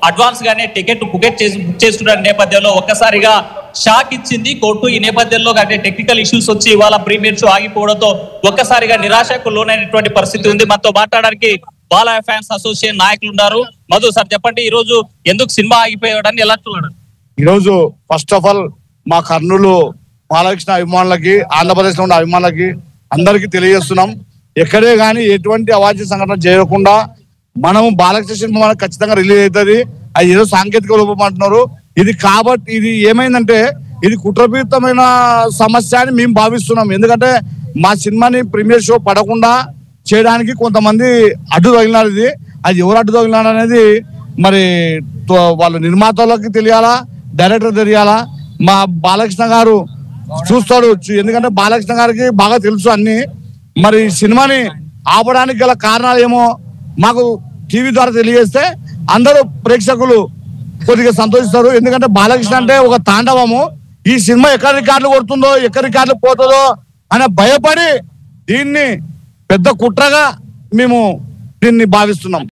Advance గానే ticket book చేసుకున్న నేపథ్యంలో ఒక్కసారిగా షాక్ ఇచ్చింది కోర్టు. ఈ నేపథ్యంలో అంటే టెక్నికల్ ఇష్యూస్ వచ్చి ఇవాళ ప్రీమియర్ షో ఆగిపోవడంతో ఒక్కసారిగా నిరాశకు లోనైనటువంటి పరిస్థితి ఉంది. మనతో మాట్లాడడానికి బాలయ్య ఫ్యాన్స్ అసోసియేషన్ నాయకులు ఉన్నారు. మధు సార్ చెప్పండి, ఈ రోజు ఎందుకు సినిమా ఆగిపోయాడని ఎలా చూడాలి? ఈ రోజు ఫస్ట్ ఆఫ్ ఆల్ మా కర్నూలు బాలకృష్ణ అభిమానులకి, ఆంధ్రప్రదేశ్ లో ఉన్న అభిమానులకి అందరికీ తెలియజేస్తున్నాం, ఎక్కడే కానీ ఎటువంటి అవాంఛనీయ సంఘటన చేయకుండా మనం బాలకృష్ణ సినిమా ఖచ్చితంగా రిలీజ్ అవుతుంది. అది ఏదో సాంకేతిక రూపం అంటున్నారు. ఇది కాబట్టి ఇది ఏమైందంటే ఇది కుట్రపూరితమైన సమస్య అని మేము భావిస్తున్నాం. ఎందుకంటే మా సినిమాని ప్రీమియర్ షో పడకుండా చేయడానికి కొంతమంది అడ్డు తగిలినారు. అది ఎవరు అడ్డు తగిలినారు అనేది మరి వాళ్ళ నిర్మాతలకి తెలియాలా, డైరెక్టర్ తెలియాలా. మా బాలకృష్ణ గారు చూస్తాడు, ఎందుకంటే బాలకృష్ణ గారికి బాగా తెలుసు అన్ని. మరి సినిమాని ఆపడానికి గల కారణాలు ఏమో మాకు టీవీ ద్వారా తెలియజేస్తే అందరూ ప్రేక్షకులు కొద్దిగా సంతోషిస్తారు. ఎందుకంటే బాలకృష్ణ అంటే ఒక తాండవము. ఈ సినిమా ఎక్కడ రికార్డులు కొడుతుందో, ఎక్కడ రికార్డులు పోతుందో అని భయపడి దీన్ని పెద్ద కుట్రగా మేము దీన్ని భావిస్తున్నాం.